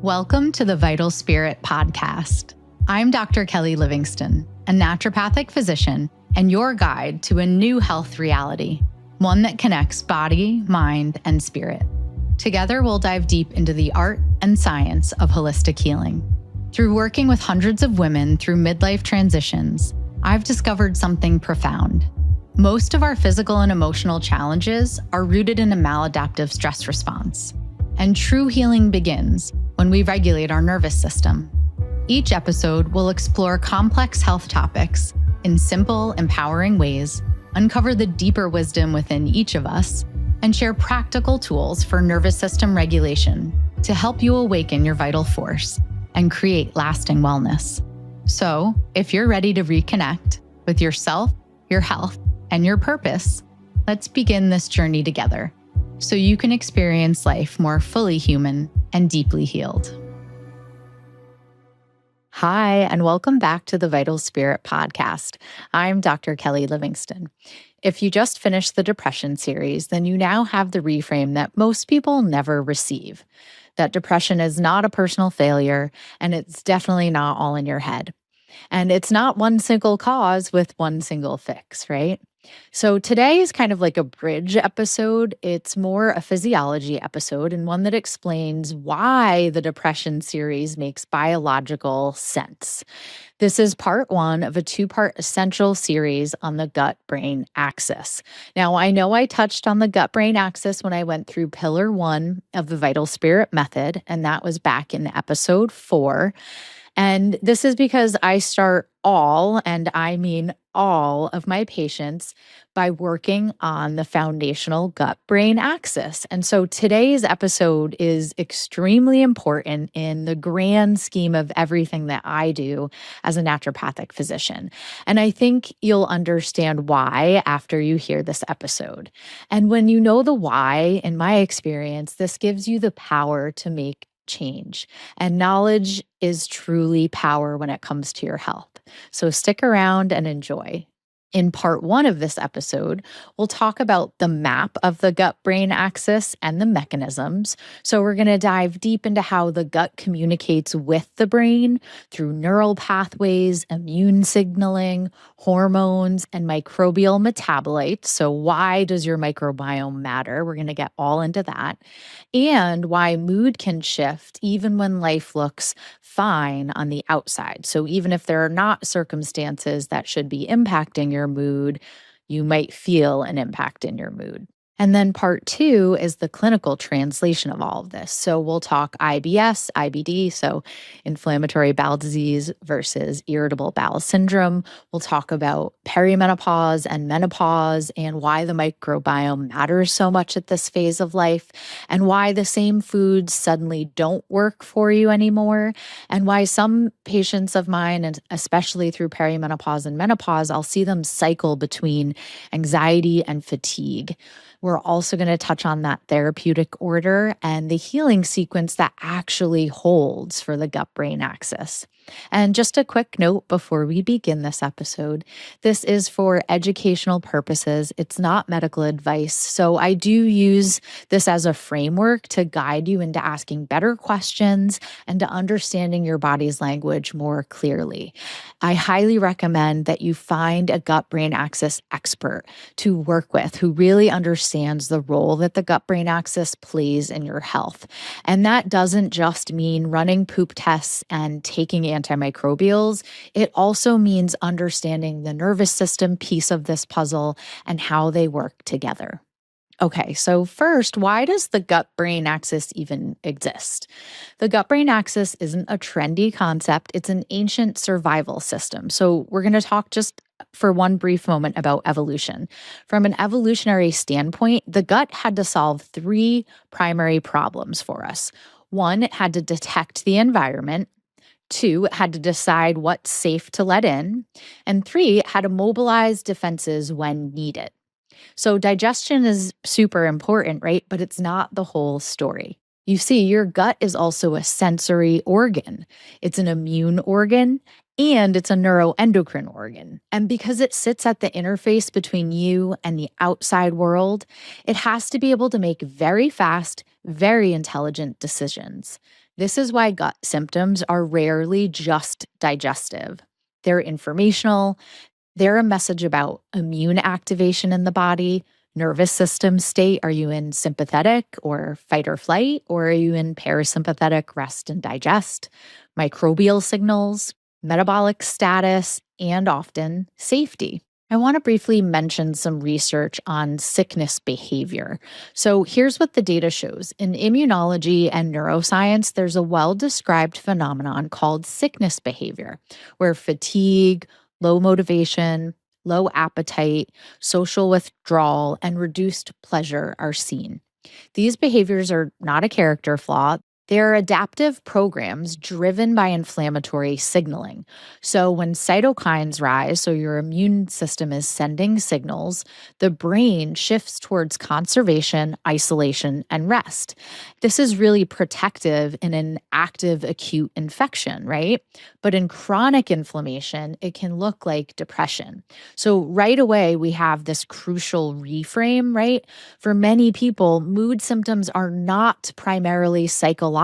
Welcome to the Vital Spirit podcast. I'm Dr. Kelly Livingston, a naturopathic physician and your guide to a new health reality, one that connects body, mind, and spirit. Together, we'll dive deep into the art and science of holistic healing. Through working with hundreds of women through midlife transitions, I've discovered something profound. Most of our physical and emotional challenges are rooted in a maladaptive stress response. And true healing begins when we regulate our nervous system. Each episode will explore complex health topics in simple, empowering ways, uncover the deeper wisdom within each of us, and share practical tools for nervous system regulation to help you awaken your vital force and create lasting wellness. So, if you're ready to reconnect with yourself, your health, and your purpose, let's begin this journey together so you can experience life more fully human and deeply healed. Hi, and welcome back to the Vital Spirit podcast. I'm Dr. Kelly Livingston. If you just finished the depression series, then you now have the reframe that most people never receive, that depression is not a personal failure, and it's definitely not all in your head. And it's not one single cause with one single fix, right? So today is kind of like a bridge episode. It's more a physiology episode and one that explains why the depression series makes biological sense. This is part one of a two-part essential series on the gut-brain axis. Now, I know I touched on the gut-brain axis when I went through pillar one of the Vital Spirit method, and that was back in episode 4. And this is because I start all, and I mean all, of my patients by working on the foundational gut-brain axis. And so today's episode is extremely important in the grand scheme of everything that I do as a naturopathic physician. And I think you'll understand why after you hear this episode. And when you know the why, in my experience, this gives you the power to make change. And knowledge is truly power when it comes to your health. So stick around and enjoy. In part one of this episode, we'll talk about the map of the gut-brain axis and the mechanisms. So we're going to dive deep into how the gut communicates with the brain through neural pathways, immune signaling, hormones, and microbial metabolites. So why does your microbiome matter? We're going to get all into that. And why mood can shift even when life looks fine on the outside. So even if there are not circumstances that should be impacting your mood, you might feel an impact in your mood. And then part 2 is the clinical translation of all of this. So we'll talk IBS, IBD, so inflammatory bowel disease versus irritable bowel syndrome. We'll talk about perimenopause and menopause and why the microbiome matters so much at this phase of life, and why the same foods suddenly don't work for you anymore, and why some patients of mine, and especially through perimenopause and menopause, I'll see them cycle between anxiety and fatigue. We're also going to touch on that therapeutic order and the healing sequence that actually holds for the gut-brain axis. And just a quick note before we begin this episode, this is for educational purposes. It's not medical advice. So I do use this as a framework to guide you into asking better questions and to understanding your body's language more clearly. I highly recommend that you find a gut-brain axis expert to work with who really understands the role that the gut-brain axis plays in your health. And that doesn't just mean running poop tests and taking antimicrobials. It also means understanding the nervous system piece of this puzzle and how they work together. Okay, so first, why does the gut-brain axis even exist? The gut-brain axis isn't a trendy concept. It's an ancient survival system. So we're going to talk just for one brief moment about evolution. From an evolutionary standpoint, the gut had to solve 3 primary problems for us. 1, it had to detect the environment. 2, it had to decide what's safe to let in. And 3, it had to mobilize defenses when needed. So digestion is super important, right? But it's not the whole story. You see, your gut is also a sensory organ. It's an immune organ And it's a neuroendocrine organ. And because it sits at the interface between you and the outside world, it has to be able to make very fast, very intelligent decisions. This is why gut symptoms are rarely just digestive. They're informational, they're a message about immune activation in the body, nervous system state. Are you in sympathetic or fight or flight? Or are you in parasympathetic rest and digest? Microbial signals, metabolic status, and often safety. I want to briefly mention some research on sickness behavior. So here's what the data shows. In immunology and neuroscience, there's a well-described phenomenon called sickness behavior, where fatigue, low motivation, low appetite, social withdrawal, and reduced pleasure are seen. These behaviors are not a character flaw. They're adaptive programs driven by inflammatory signaling. So when cytokines rise, so your immune system is sending signals, the brain shifts towards conservation, isolation, and rest. This is really protective in an active acute infection, right? But in chronic inflammation, it can look like depression. So right away, we have this crucial reframe, right? For many people, mood symptoms are not primarily psychological,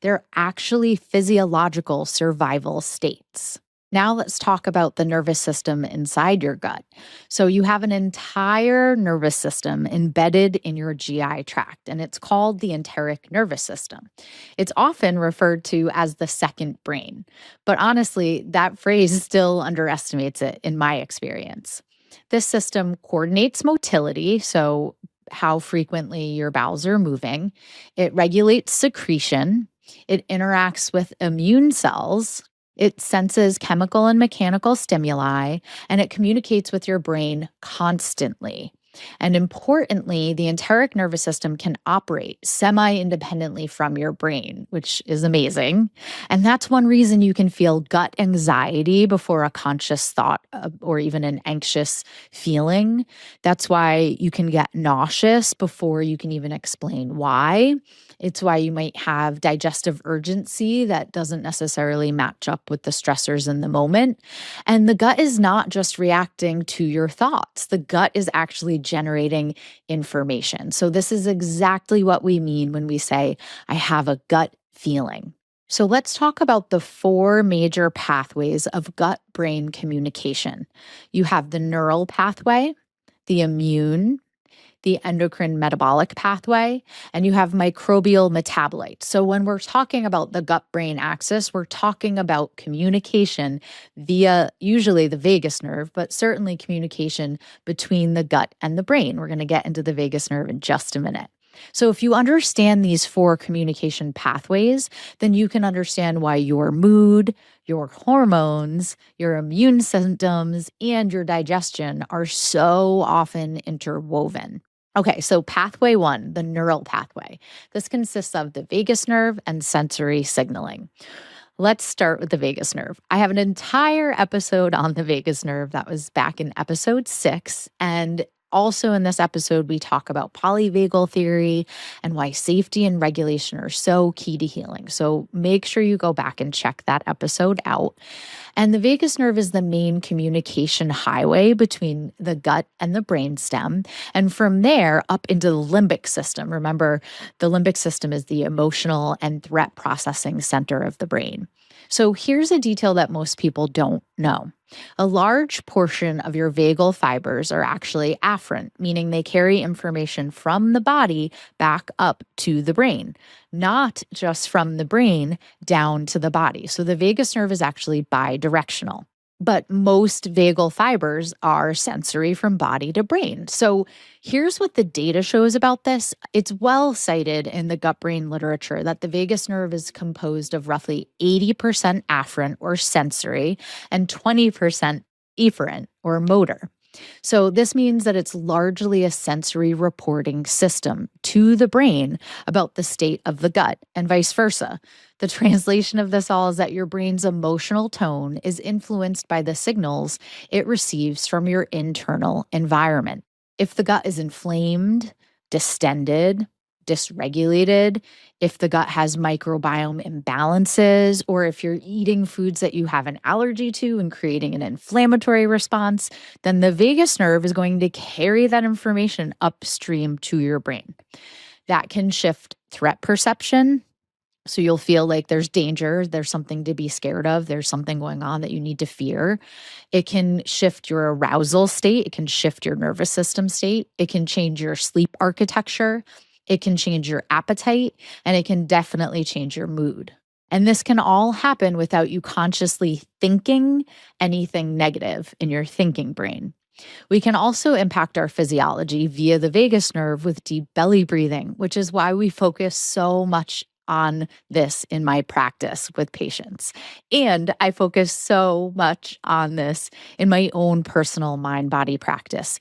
they're actually physiological survival states. Now let's talk about the nervous system inside your gut. So you have an entire nervous system embedded in your GI tract, and it's called the enteric nervous system. It's often referred to as the second brain, but honestly, that phrase still underestimates it in my experience. This system coordinates motility, so how frequently your bowels are moving. It regulates secretion. It interacts with immune cells. It senses chemical and mechanical stimuli, and it communicates with your brain constantly. And importantly, the enteric nervous system can operate semi-independently from your brain, which is amazing. And that's one reason you can feel gut anxiety before a conscious thought or even an anxious feeling. That's why you can get nauseous before you can even explain why. It's why you might have digestive urgency that doesn't necessarily match up with the stressors in the moment. And the gut is not just reacting to your thoughts. The gut is actually generating information. So this is exactly what we mean when we say, I have a gut feeling. So let's talk about the 4 major pathways of gut-brain communication. You have the neural pathway, the immune, the endocrine metabolic pathway, and you have microbial metabolites. So when we're talking about the gut-brain axis, we're talking about communication via usually the vagus nerve, but certainly communication between the gut and the brain. We're going to get into the vagus nerve in just a minute. So if you understand these 4 communication pathways, then you can understand why your mood, your hormones, your immune symptoms, and your digestion are so often interwoven. Okay, so pathway 1, the neural pathway. This consists of the vagus nerve and sensory signaling. Let's start with the vagus nerve. I have an entire episode on the vagus nerve that was back in episode 6. And also in this episode, we talk about polyvagal theory and why safety and regulation are so key to healing. So make sure you go back and check that episode out. And the vagus nerve is the main communication highway between the gut and the brainstem. And from there up into the limbic system. Remember, the limbic system is the emotional and threat processing center of the brain. So here's a detail that most people don't know. A large portion of your vagal fibers are actually afferent, meaning they carry information from the body back up to the brain, not just from the brain down to the body. So the vagus nerve is actually bidirectional. But most vagal fibers are sensory from body to brain. So here's what the data shows about this. It's well cited in the gut-brain literature that the vagus nerve is composed of roughly 80% afferent or sensory and 20% efferent or motor. So this means that it's largely a sensory reporting system to the brain about the state of the gut and vice versa. The translation of this all is that your brain's emotional tone is influenced by the signals it receives from your internal environment. If the gut is inflamed, distended, dysregulated, if the gut has microbiome imbalances, or if you're eating foods that you have an allergy to and creating an inflammatory response, then the vagus nerve is going to carry that information upstream to your brain. That can shift threat perception. So you'll feel like there's danger, there's something to be scared of, there's something going on that you need to fear. It can shift your arousal state, it can shift your nervous system state, it can change your sleep architecture, it can change your appetite, and it can definitely change your mood. And this can all happen without you consciously thinking anything negative in your thinking brain. We can also impact our physiology via the vagus nerve with deep belly breathing, which is why we focus so much on this in my practice with patients. And I focus so much on this in my own personal mind-body practice.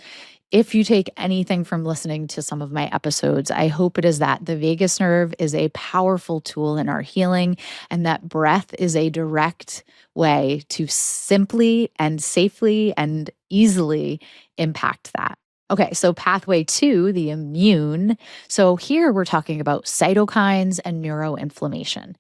If you take anything from listening to some of my episodes, I hope it is that the vagus nerve is a powerful tool in our healing, and that breath is a direct way to simply and safely and easily impact that. Okay, so pathway 2, the immune. So here we're talking about cytokines and neuroinflammation.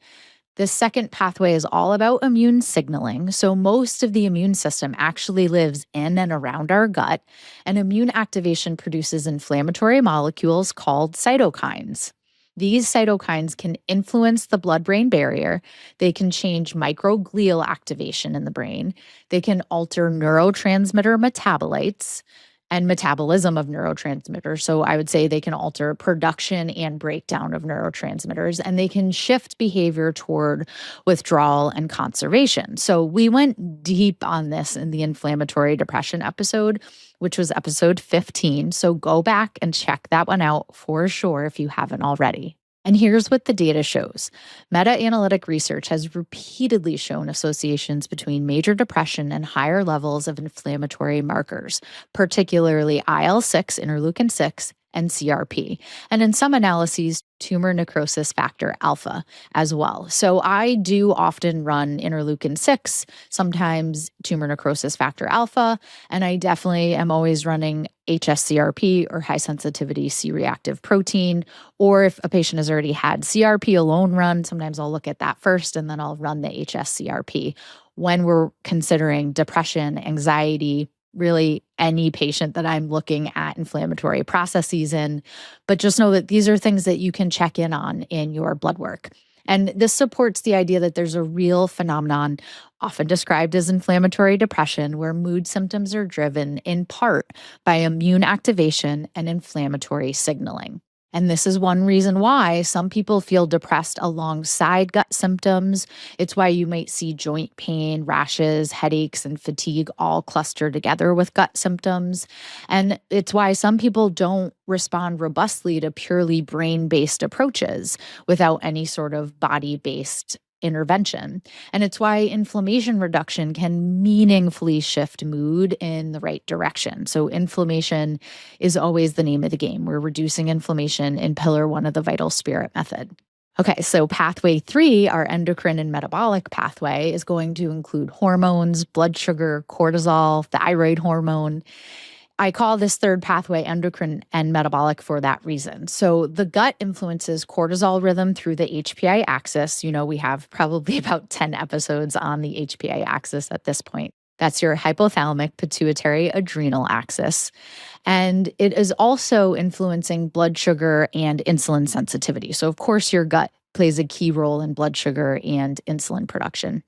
The second pathway is all about immune signaling. So most of the immune system actually lives in and around our gut, and immune activation produces inflammatory molecules called cytokines. These cytokines can influence the blood-brain barrier. They can change microglial activation in the brain. They can alter neurotransmitter metabolites and metabolism of neurotransmitters. So I would say they can alter production and breakdown of neurotransmitters, and they can shift behavior toward withdrawal and conservation. So we went deep on this in the inflammatory depression episode, which was episode 15. So go back and check that one out for sure if you haven't already. And here's what the data shows. Meta-analytic research has repeatedly shown associations between major depression and higher levels of inflammatory markers, particularly IL-6, interleukin 6, and CRP. And in some analyses, tumor necrosis factor alpha as well. So I do often run interleukin 6, sometimes tumor necrosis factor alpha, and I definitely am always running HSCRP or high sensitivity C-reactive protein. Or if a patient has already had CRP alone run, sometimes I'll look at that first and then I'll run the HSCRP. When we're considering depression, anxiety, really any patient that I'm looking at inflammatory processes in, but just know that these are things that you can check in on in your blood work. And this supports the idea that there's a real phenomenon, often described as inflammatory depression, where mood symptoms are driven in part by immune activation and inflammatory signaling. And this is one reason why some people feel depressed alongside gut symptoms. It's why you might see joint pain, rashes, headaches, and fatigue all clustered together with gut symptoms. And it's why some people don't respond robustly to purely brain-based approaches without any sort of body-based intervention. And it's why inflammation reduction can meaningfully shift mood in the right direction. So inflammation is always the name of the game. We're reducing inflammation in pillar 1 of the Vital Spirit method. Okay, so pathway 3, our endocrine and metabolic pathway, is going to include hormones, blood sugar, cortisol, thyroid hormone. I call this third pathway endocrine and metabolic for that reason. So the gut influences cortisol rhythm through the HPA axis. You know, we have probably about 10 episodes on the HPA axis at this point. That's your hypothalamic pituitary adrenal axis. And it is also influencing blood sugar and insulin sensitivity. So of course, your gut plays a key role in blood sugar and insulin production.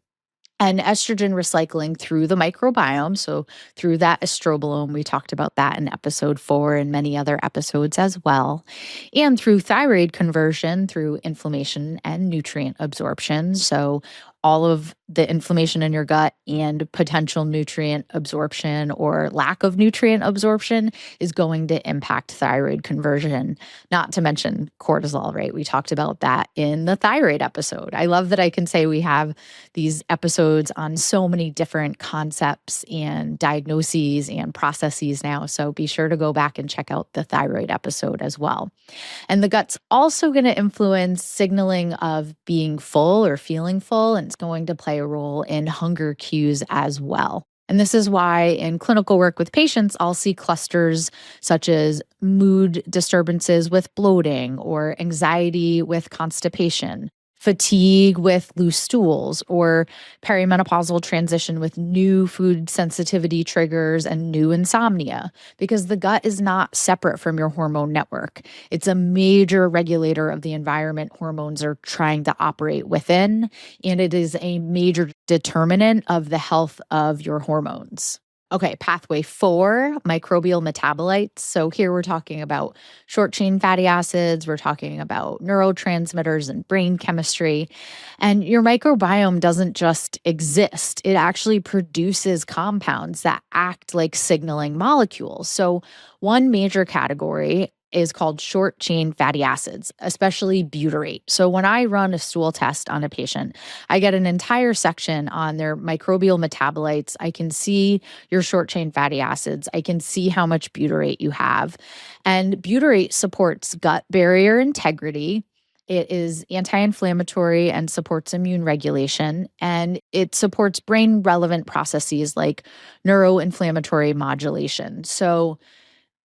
And estrogen recycling through the microbiome, so through that estrobolome, we talked about that in episode 4 and many other episodes as well, and through thyroid conversion, through inflammation and nutrient absorption. So all of the inflammation in your gut and potential nutrient absorption or lack of nutrient absorption is going to impact thyroid conversion, not to mention cortisol, right? We talked about that in the thyroid episode. I love that I can say we have these episodes on so many different concepts and diagnoses and processes now. So be sure to go back and check out the thyroid episode as well. And the gut's also going to influence signaling of being full or feeling full, and it's going to play a role in hunger cues as well. And this is why in clinical work with patients, I'll see clusters such as mood disturbances with bloating or anxiety with constipation, fatigue with loose stools, or perimenopausal transition with new food sensitivity triggers and new insomnia, because the gut is not separate from your hormone network. It's a major regulator of the environment hormones are trying to operate within, and it is a major determinant of the health of your hormones. Okay, pathway 4, microbial metabolites. So here we're talking about short chain fatty acids, we're talking about neurotransmitters and brain chemistry. And your microbiome doesn't just exist, it actually produces compounds that act like signaling molecules. So one major category is called short chain fatty acids, especially butyrate. So when I run a stool test on a patient, I get an entire section on their microbial metabolites. I can see your short chain fatty acids. I can see how much butyrate you have. And butyrate supports gut barrier integrity. It is anti-inflammatory and supports immune regulation. And it supports brain relevant processes like neuroinflammatory modulation. So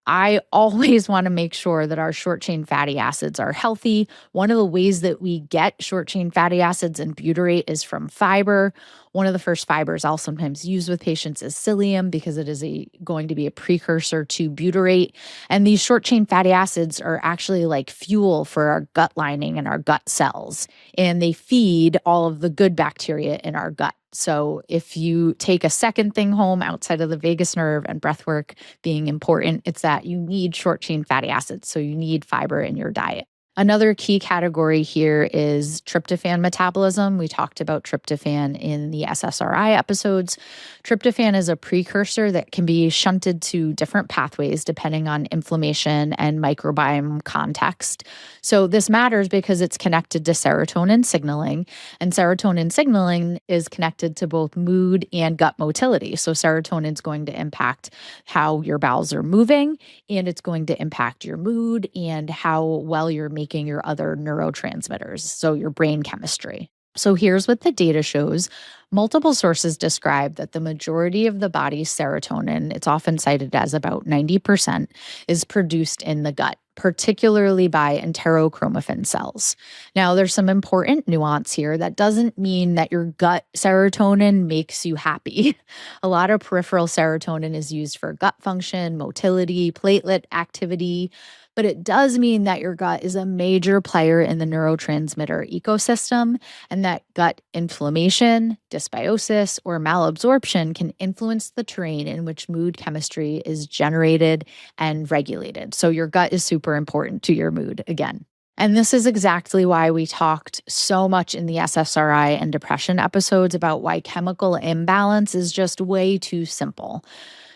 I always want to make sure that our short chain fatty acids are healthy. One of the ways that we get short chain fatty acids and butyrate is from fiber. One of the first fibers I'll sometimes use with patients is psyllium because it is going to be a precursor to butyrate. And these short chain fatty acids are actually like fuel for our gut lining and our gut cells, and they feed all of the good bacteria in our gut. So if you take a second thing home outside of the vagus nerve and breath work being important, it's that you need short chain fatty acids. So you need fiber in your diet. Another key category here is tryptophan metabolism. We talked about tryptophan in the SSRI episodes. Tryptophan is a precursor that can be shunted to different pathways depending on inflammation and microbiome context. So this matters because it's connected to serotonin signaling, and serotonin signaling is connected to both mood and gut motility. So serotonin is going to impact how your bowels are moving, and it's going to impact your mood and how well you're making your other neurotransmitters, so your brain chemistry. So here's what the data shows. Multiple sources describe that the majority of the body's serotonin, it's often cited as about 90%, is produced in the gut, particularly by enterochromaffin cells. Now, there's some important nuance here. That doesn't mean that your gut serotonin makes you happy. A lot of peripheral serotonin is used for gut function, motility, platelet activity, but it does mean that your gut is a major player in the neurotransmitter ecosystem, and that gut inflammation, dysbiosis, or malabsorption can influence the terrain in which mood chemistry is generated and regulated. So your gut is super important to your mood again. And this is exactly why we talked so much in the SSRI and depression episodes about why chemical imbalance is just way too simple.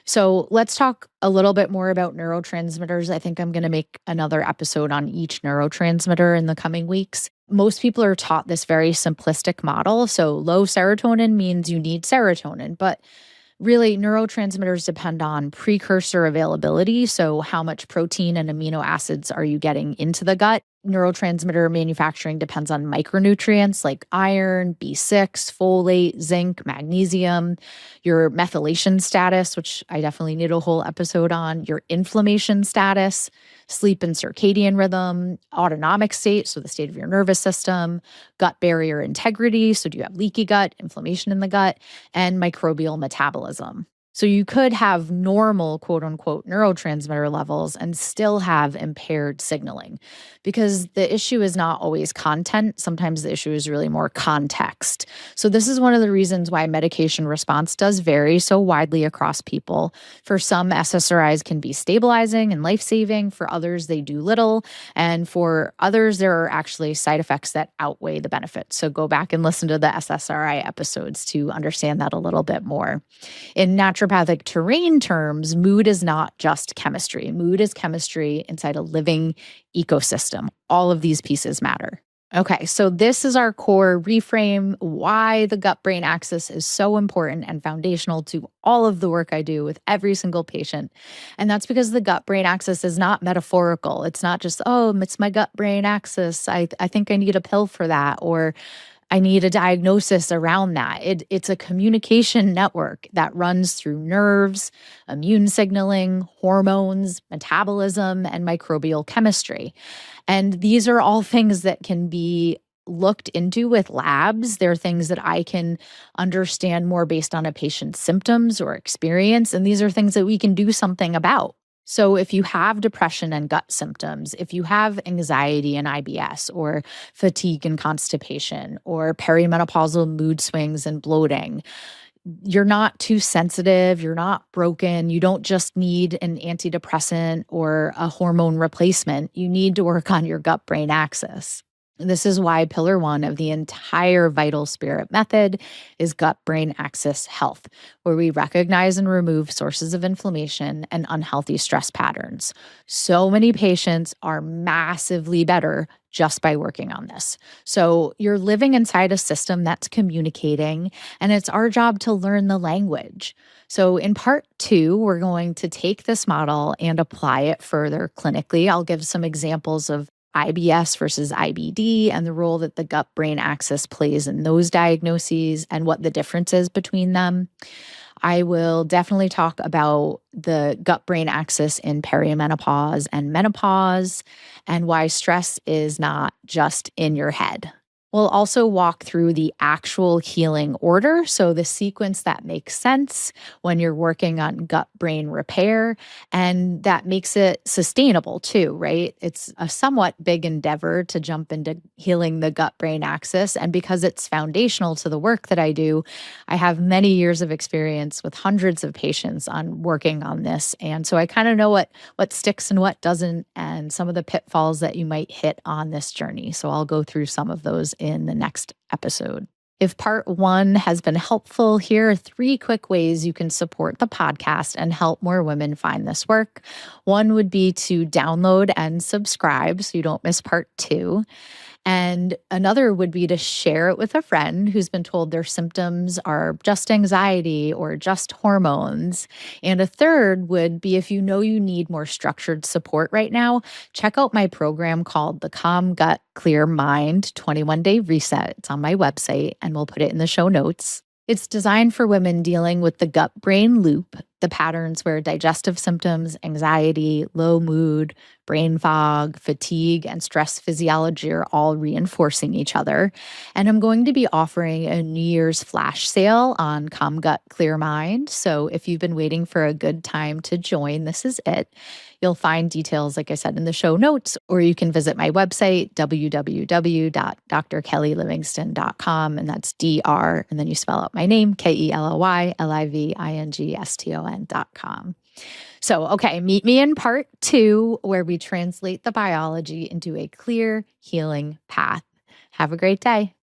So let's talk a little bit more about neurotransmitters. I think I'm going to make another episode on each neurotransmitter in the coming weeks. Most people are taught this very simplistic model. So low serotonin means you need serotonin, but really, neurotransmitters depend on precursor availability. So how much protein and amino acids are you getting into the gut? Neurotransmitter manufacturing depends on micronutrients like iron, B6, folate, zinc, magnesium, your methylation status, which I definitely need a whole episode on, your inflammation status, sleep and circadian rhythm, autonomic state, so the state of your nervous system, gut barrier integrity, so do you have leaky gut, inflammation in the gut, and microbial metabolism. So you could have normal, quote unquote, neurotransmitter levels and still have impaired signaling, because the issue is not always content. Sometimes the issue is really more context. So this is one of the reasons why medication response does vary so widely across people. For some, SSRIs can be stabilizing and life-saving. For others, they do little. And for others, there are actually side effects that outweigh the benefits. So go back and listen to the SSRI episodes to understand that a little bit more. In naturopathic terrain terms, mood is not just chemistry. Mood is chemistry inside a living ecosystem. All of these pieces matter. Okay, so this is our core reframe, why the gut-brain axis is so important and foundational to all of the work I do with every single patient. And that's because the gut-brain axis is not metaphorical. It's not just, oh, it's my gut-brain axis. I think I need a pill for that. Or I need a diagnosis around that. It's a communication network that runs through nerves, immune signaling, hormones, metabolism, and microbial chemistry. And these are all things that can be looked into with labs. They're things that I can understand more based on a patient's symptoms or experience. And these are things that we can do something about. So, if you have depression and gut symptoms, if you have anxiety and IBS, or fatigue and constipation, or perimenopausal mood swings and bloating, you're not too sensitive, you're not broken, you don't just need an antidepressant or a hormone replacement. You need to work on your gut brain axis. This is why pillar one of the entire Vital Spirit method is gut brain axis health, where we recognize and remove sources of inflammation and unhealthy stress patterns. So many patients are massively better just by working on this. So you're living inside a system that's communicating, and it's our job to learn the language. So in part two, we're going to take this model and apply it further clinically. I'll give some examples of IBS versus IBD and the role that the gut brain axis plays in those diagnoses and what the difference is between them. I will definitely talk about the gut brain axis in perimenopause and menopause and why stress is not just in your head. We'll also walk through the actual healing order, so the sequence that makes sense when you're working on gut brain repair, and that makes it sustainable too, right? It's a somewhat big endeavor to jump into healing the gut brain axis, and because it's foundational to the work that I do, I have many years of experience with hundreds of patients on working on this, and so I kind of know what sticks and what doesn't, and some of the pitfalls that you might hit on this journey. So I'll go through some of those in the next episode. If part one has been helpful, here are 3 quick ways you can support the podcast and help more women find this work. One would be to download and subscribe so you don't miss part 2. And another would be to share it with a friend who's been told their symptoms are just anxiety or just hormones. And a third would be, if you know you need more structured support right now, check out my program called the Calm Gut Clear Mind 21-Day Reset. It's on my website, and we'll put it in the show notes. It's designed for women dealing with the gut-brain loop, the patterns where digestive symptoms, anxiety, low mood, brain fog, fatigue, and stress physiology are all reinforcing each other. And I'm going to be offering a New Year's flash sale on Calm Gut Clear Mind. So if you've been waiting for a good time to join, this is it. You'll find details, like I said, in the show notes, or you can visit my website, www.drkellylivingston.com, and that's DR, and then you spell out my name, KELLYLIVINGSTON.com. So, okay, meet me in part 2, where we translate the biology into a clear healing path. Have a great day.